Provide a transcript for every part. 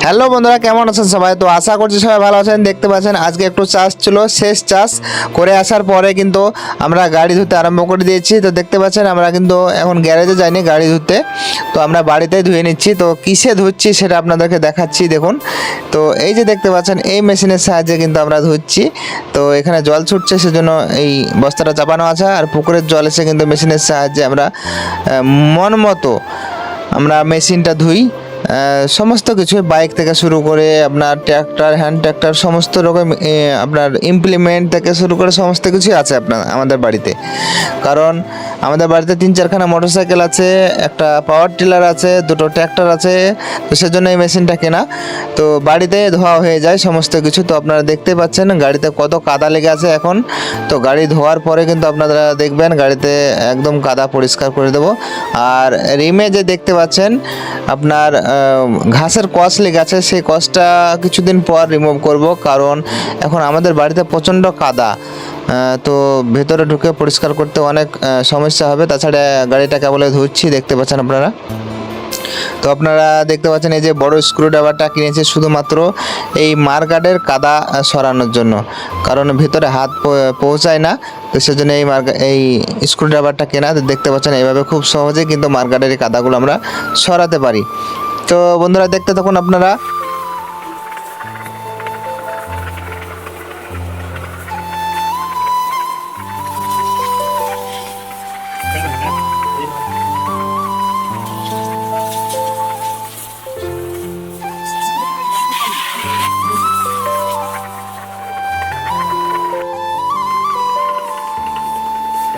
Hello বন্ধুরা, কেমন আছেন সবাই? তো আশা করছি সবাই ভালো আছেন। দেখতে পাচ্ছেন আজকে একটু চাষ ছিল, শেষ চাষ করে আসার পরে কিন্তু আমরা গাড়ি ধুতে আরম্ভ করে দিয়েছি। তো দেখতে পাচ্ছেন আমরা কিন্তু এখন গ্যারেজে যাইনি গাড়ি ধুতে, তো আমরা বাড়িতেই ধুয়ে নিচ্ছি। তো কিসে ধুচ্ছি সেটা আপনাদেরকে দেখাচ্ছি, দেখুন। তো এই যে দেখতে পাচ্ছেন এই মেশিনের সাহায্যে কিন্তু আমরা ধুচ্ছি। তো এখানে জল ছুটছে, সেজন্য এই বস্তাটা চাপানো আছে, আর পুকুরের জল এসে কিন্তু মেশিনের সাহায্যে আমরা মন মতো আমরা মেশিনটা ধুই। সমস্ত কিছু বাইক থেকে শুরু করে আপনার ট্র্যাক্টর, হ্যান্ড ট্র্যাক্টর, সমস্ত রকম আপনার ইমপ্লিমেন্ট থেকে শুরু করে সমস্ত কিছুই আছে আমাদের বাড়িতে। কারণ আমাদের বাড়িতে 3-4খানা মোটরসাইকেল আছে, একটা পাওয়ার টিলার আছে, দুটো ট্র্যাক্টর আছে। তো সেজন্য এই মেশিনটা কেনা। তো বাড়িতে ধোয়া হয়ে যায় সমস্ত কিছু। তো আপনারা দেখতে পাচ্ছেন গাড়িতে কত কাদা লেগে আছে এখন। তো গাড়ি ধোয়ার পরে কিন্তু আপনারা দেখবেন গাড়িতে একদম কাদা পরিষ্কার করে দেবো। আর রিমে যে দেখতে পাচ্ছেন আপনার ঘাসের কস লেগে আছে, সেই কসটা কিছুদিন পর রিমুভ করব। কারণ এখন আমাদের বাড়িতে প্রচণ্ড কাদা, তো ভেতরে ঢুকে পরিষ্কার করতে অনেক সমস্যা হবে। তাছাড়া গাড়িটা কেবল ধুচ্ছি, দেখতে পাচ্ছেন আপনারা। তো আপনারা দেখতে পাচ্ছেন এই যে বড় স্ক্রুড্রাইভারটা কিনেছি শুধুমাত্র এই মার্কেটের কাদা সরানোর জন্য, কারণ ভেতরে হাত পৌঁছায় না। তো সেজন্য এই স্ক্রুড্রাইভারটা কেনা। দেখতে পাচ্ছেন এইভাবে খুব সহজে কিন্তু মার্কেটের কাদাগুলো আমরা সরাতে পারি। তো বন্ধুরা দেখতে থাকুন আপনারা।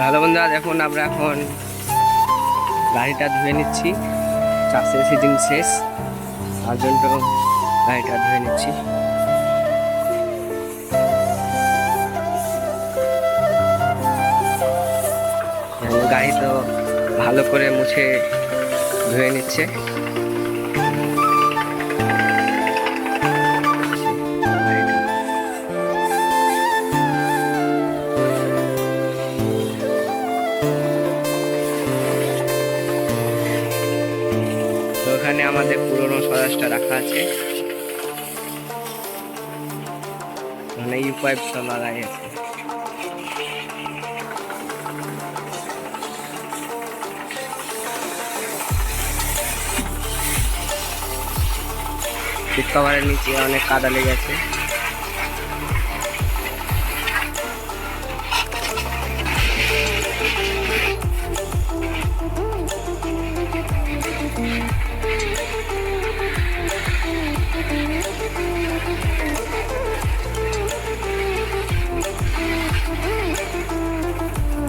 হ্যালো বন্ধুরা, দেখুন আমরা এখন গাড়িটা ধুয়ে নিচ্ছি। চাষের সিজন শেষ, তার জন্য গাড়িটা ধুয়ে নিচ্ছি। গাড়ি তো ভালো করে মুছে ধুয়ে নিচ্ছে। ওখানে আমাদের পুরনো স্বরাজটা রাখা আছে, মানে ইউ পাইপ সব লাগাই আছে। সিট কভারের নিচে অনেক কাদা লেগে আছে।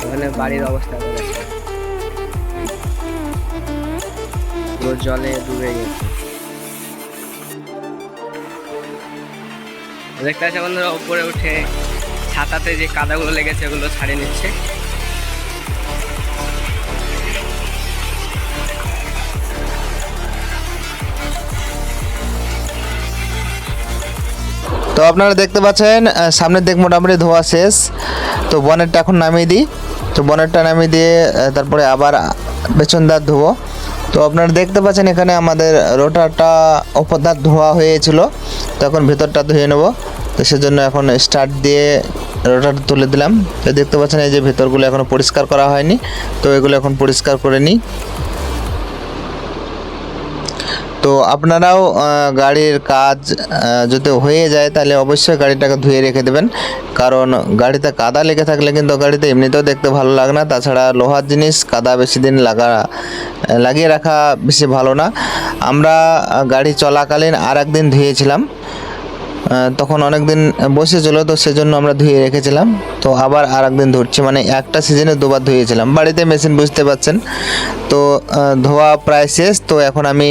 ওখানে বাড়ির অবস্থা করেছে, পুরো জলে ডুবে গেছে। দেখতে পাচ্ছি বন্ধুরা, উপরে উঠে ছাতাতে যে কাদাগুলো লেগেছে ওগুলো ছাড়িয়ে নিচ্ছে। তো আপনারা দেখতে পাচ্ছেন সামনের দিক মোটামুটি ধোয়া শেষ। তো বনেটটা এখন নামিয়ে দিই। তো বনেটটা নামিয়ে দিয়ে তারপরে আবার পেছন দাঁত ধোবো। তো আপনারা দেখতে পাচ্ছেন এখানে আমাদের রোটারটা ওপর দাঁত ধোয়া হয়েছিল, তো এখন ভেতরটা ধুয়ে নেব। তো সেজন্য এখন স্টার্ট দিয়ে রোটার তুলে দিলাম। তো দেখতে পাচ্ছেন এই যে ভেতরগুলো এখনও পরিষ্কার করা হয়নি, তো এগুলো এখন পরিষ্কার করে নিই। তো আপনারাও গাড়ির কাজ যদি হয়ে যায় তাহলে অবশ্যই গাড়িটাকে ধুয়ে রেখে দেবেন। কারণ গাড়িতে কাদা লেগে থাকলে কিন্তু গাড়িতে এমনিতেও দেখতে ভালো লাগে না। তাছাড়া লোহার জিনিস কাদা বেশি দিন লাগিয়ে রাখা বেশি ভালো না। আমরা গাড়ি চলাকালীন আর একদিন ধুয়েছিলাম, তখন অনেক দিন বসেছিল, তো সেজন্য আমরা ধুয়ে রেখেছিলাম। তো আবার আর একদিন ধুচ্ছি, মানে একটা সিজনে দুবার ধুয়েছিলাম। বাড়িতে মেশিন বুঝতে পারছেন। তো ধোয়া প্রায় শেষ। তো এখন আমি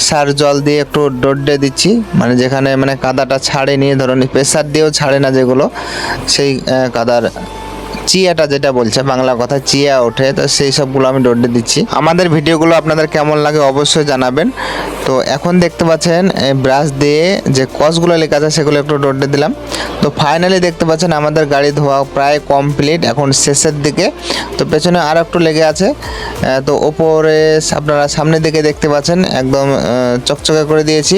সার জল দিয়ে একটু ডড্ডে দিচ্ছি, মানে যেখানে মানে কাদাটা ছাড়ে নিয়ে, ধরুন প্রেসার দিয়েও ছাড়ে না যেগুলো, সেই কাদার চিয়াটা যেটা বলছে বাংলা কথা চিয়া ওঠে, তো সেই সবগুলো আমি ডড্ডে দিচ্ছি। আমাদের ভিডিওগুলো আপনাদের কেমন লাগে অবশ্যই জানাবেন। তো তো এখন দেখতে পাচ্ছেন ব্রাশ দিয়ে যে কসগুলো লেখা আছে সেগুলো একটু ডটে দিলাম। তো ফাইনালি দেখতে পাচ্ছেন আমাদের গাড়ি ধোয়া প্রায় কমপ্লিট, এখন শেষের দিকে। তো পেছনে আর একটু লেগে আছে। তো ওপরে আপনারা সামনের দিকে দেখতে পাচ্ছেন একদম চকচকে করে দিয়েছি।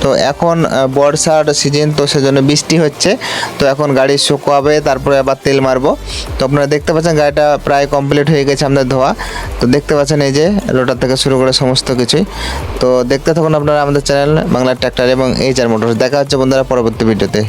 তো এখন বর্ষার সিজন, তো সেজন্য বৃষ্টি হচ্ছে। তো এখন গাড়ি শুকাবে, তারপরে আবার তেল মারবো। তো আপনারা দেখতে পাচ্ছেন গাড়িটা প্রায় কমপ্লিট হয়ে গেছে আমাদের ধোয়া। তো দেখতে পাচ্ছেন এই যে রোটার থেকে শুরু করে সমস্ত কিছুই। তো দেখতে থাকুন আপনারা আমাদের চ্যানেল বাংলা ট্র্যাক্টর এবং HR মোটরস। দেখা হচ্ছে বন্ধুরা পরবর্তী ভিডিওতে।